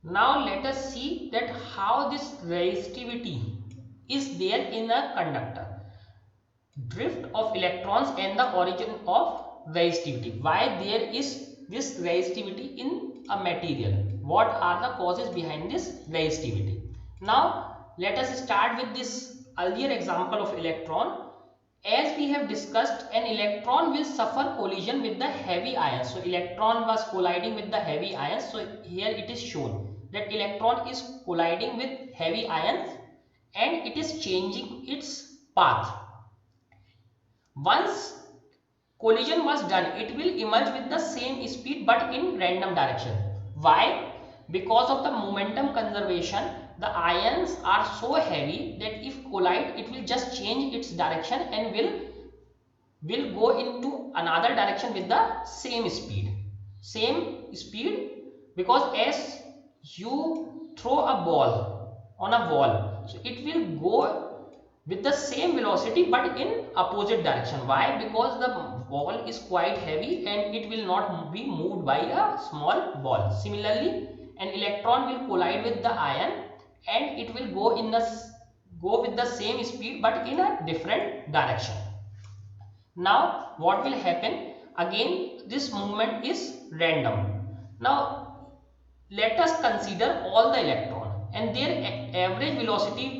Now let us see that how this resistivity is there in a conductor. Drift of electrons and the origin of resistivity. Why there is this resistivity in a material? What are the causes behind this resistivity? Now let us start with this earlier example of electron. As we have discussed, an electron will suffer collision with the heavy ions. So electron was colliding with the heavy ions. So here it is shown that electron is colliding with heavy ions and it is changing its path. Once collision was done, it will emerge with the same speed but in random direction. Why? Because of the momentum conservation, the ions are so heavy that if collide, it will just change its direction and will go into another direction with the same speed. Same speed, because as you throw a ball on a wall, so it will go with the same velocity but in opposite direction. Why? Because the ball is quite heavy and it will not be moved by a small ball. Similarly, an electron will collide with the ion and it will go with the same speed but in a different direction. Now what will happen? Again, this movement is random. Now let us consider all the electron and their average velocity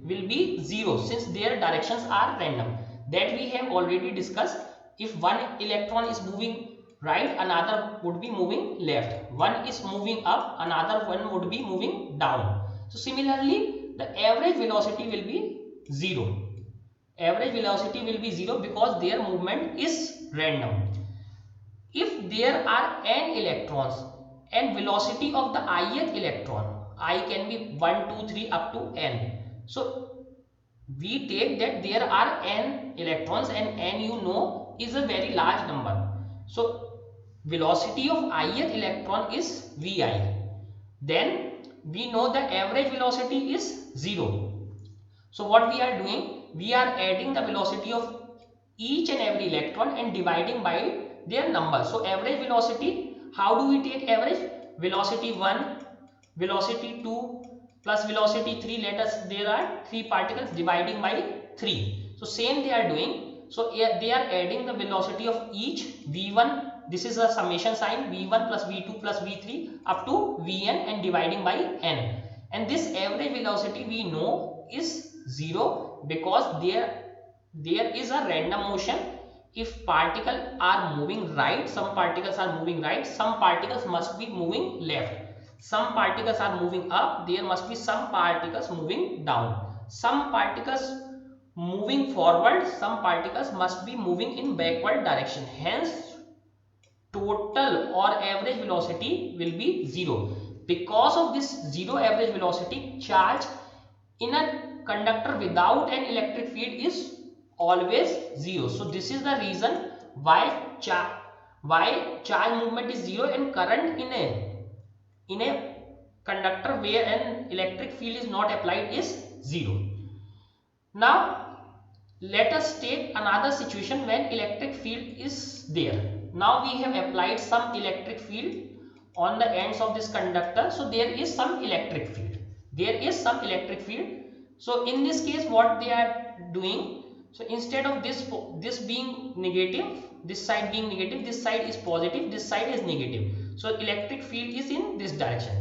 will be 0 since their directions are random. That we have already discussed. If one electron is moving right, another would be moving left. One is moving up, another one would be moving down. So similarly, the average velocity will be 0. Average velocity will be 0 because their movement is random. If there are n electrons and velocity of the ith electron, I can be 1 2 3 up to n, so we take that there are n electrons and n you know is a very large number. So velocity of ith electron is vi, then we know the average velocity is 0. So what we are doing, we are adding the velocity of each and every electron and dividing by their number. So average velocity, how do we take average? Velocity 1, velocity 2 plus velocity 3, let us, there are 3 particles, dividing by 3. So same they are doing. So they are adding the velocity of each v1, this is a summation sign, v1 plus v2 plus v3 up to vn and dividing by n. And this average velocity we know is 0 because there is a random motion. If particles are moving right, some particles are moving right, some particles must be moving left. Some particles are moving up, there must be some particles moving down. Some particles moving forward, some particles must be moving in backward direction. Hence total or average velocity will be 0. Because of this 0 average velocity, charge in a conductor without an electric field is always 0. So this is the reason why charge movement is 0 and current in a conductor where an electric field is not applied is 0. Now let us take another situation when electric field is there. Now we have applied some electric field on the ends of this conductor. So there is some electric field. There is some electric field. So in this case what they are doing, so instead of this being negative, this side being negative, this side is positive, this side is negative. So electric field is in this direction.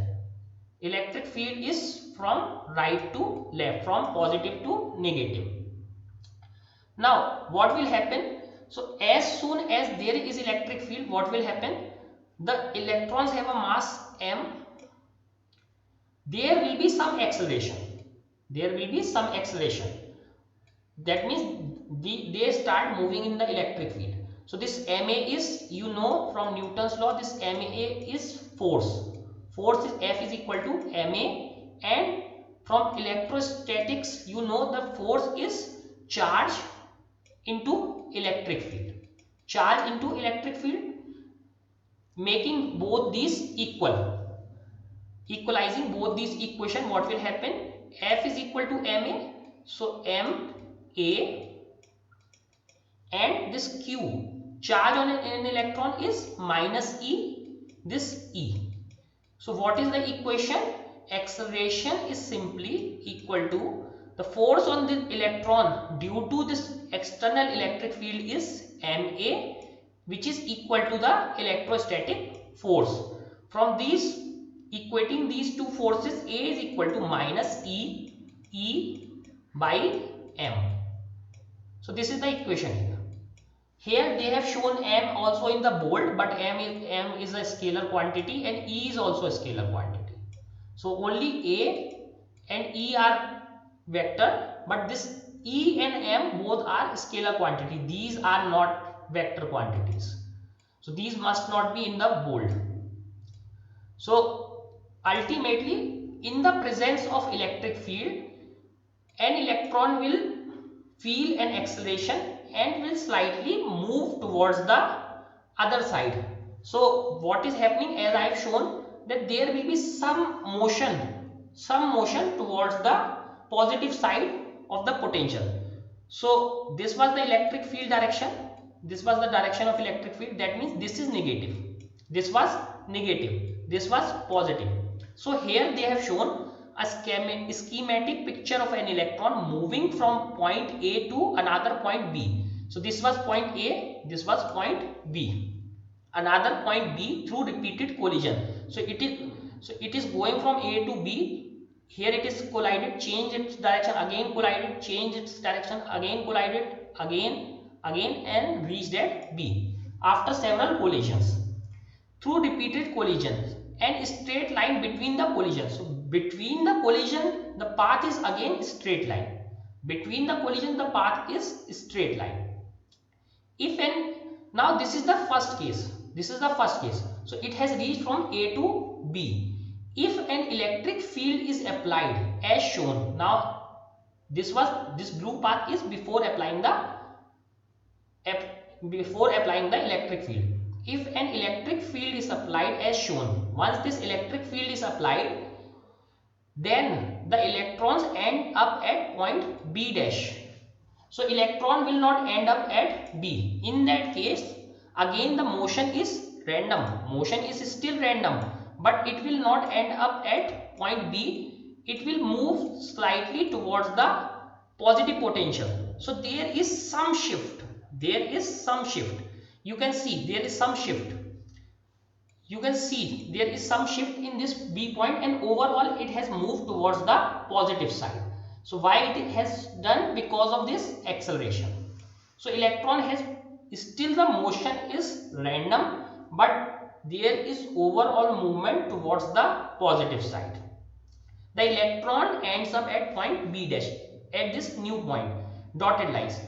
Electric field is from right to left, from positive to negative. Now what will happen? So as soon as there is electric field, what will happen? The electrons have a mass m. There will be some acceleration. There will be some acceleration. That means they start moving in the electric field. So this ma is, you know from Newton's law, this ma is force. Force is F is equal to ma, and from electrostatics you know the force is charge into electric field. Charge into electric field, making both these equal. Equalizing both these equation, what will happen? F is equal to ma, so m a, and this q, charge on an electron is minus e, this e. So what is the equation? Acceleration is simply equal to the force on the electron due to this external electric field is ma, which is equal to the electrostatic force. From these, equating these two forces, A is equal to minus E by m. So this is the equation here. Here they have shown m also in the bold, but m is a scalar quantity and E is also a scalar quantity. So only A and E are vector, but this E and m both are scalar quantity. These are not vector quantities. So these must not be in the bold. So ultimately, in the presence of electric field, an electron will feel an acceleration and will slightly move towards the other side. So what is happening, as I have shown, that there will be some motion towards the positive side of the potential. So this was the electric field direction. This was the direction of electric field. That means this is negative. This was negative. This was positive. So here they have shown a schematic picture of an electron moving from point A to another point B. So this was point A, this was point B, another point B through repeated collision. So it is going from A to B. Here it is collided, change its direction, again collided, change its direction, again collided, again and reached at B after several collisions. Through repeated collisions and straight line between the collisions. So between the collision, the path is again straight line. Between the collision, the path is straight line. Now this is the first case. This is the first case. So it has reached from A to B. If an electric field is applied as shown, now this blue path is before applying the electric field. If an electric field is applied as shown, once this electric field is applied, then the electrons end up at point B dash. So electron will not end up at B. In that case, again the motion is random. Motion is still random, but it will not end up at point B. It will move slightly towards the positive potential. So there is some shift. You can see there is some shift. In this B point, and overall it has moved towards the positive side. So why it has done? Because of this acceleration. So electron has still, the motion is random, but there is overall movement towards the positive side. The electron ends up at point B dash, at this new point, dotted lines.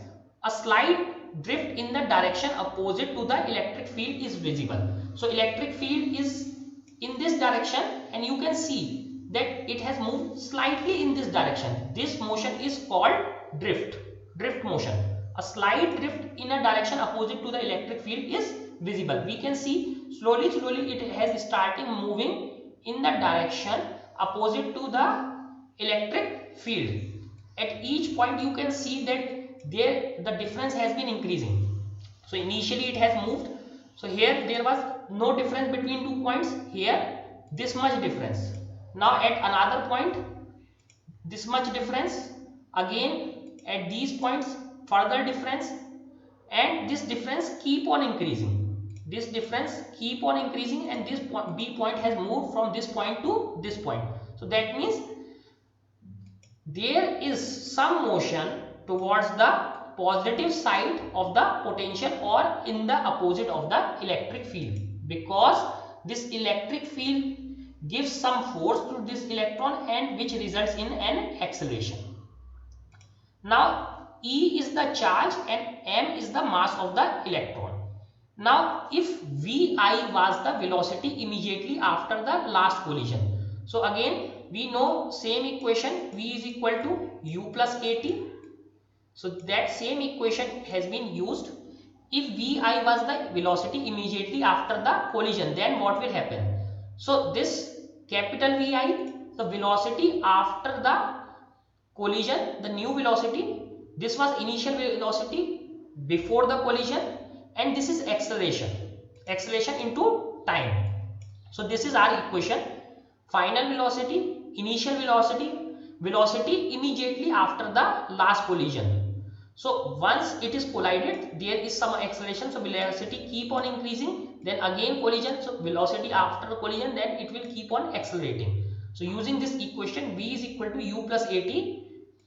A slight drift in the direction opposite to the electric field is visible. So electric field is in this direction, and you can see that it has moved slightly in this direction. This motion is called drift motion. A slight drift in a direction opposite to the electric field is visible. We can see slowly it has started moving in the direction opposite to the electric field. At each point you can see that the difference has been increasing. So initially it has moved. So here there was no difference between 2 points. Here this much difference. Now at another point, this much difference. Again at these points, further difference, and this difference keep on increasing. And this B point has moved from this point to this point. So that means there is some motion towards the positive side of the potential, or in the opposite of the electric field, because this electric field gives some force to this electron, and which results in an acceleration. Now E is the charge and m is the mass of the electron. Now if Vi was the velocity immediately after the last collision, so again we know same equation, V is equal to U plus KT. So that same equation has been used. If Vi was the velocity immediately after the collision, then what will happen? So this capital Vi, the velocity after the collision, the new velocity, this was initial velocity before the collision, and this is acceleration into time. So this is our equation. Final velocity, initial velocity, velocity immediately after the last collision. So once it is collided, there is some acceleration, so velocity keep on increasing, then again collision, so velocity after the collision, then it will keep on accelerating. So using this equation, v is equal to u plus at,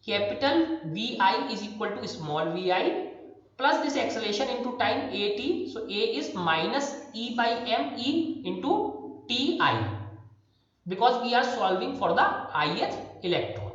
capital Vi is equal to small vi, plus this acceleration into time at, so a is minus e by me into ti, because we are solving for the ith electron.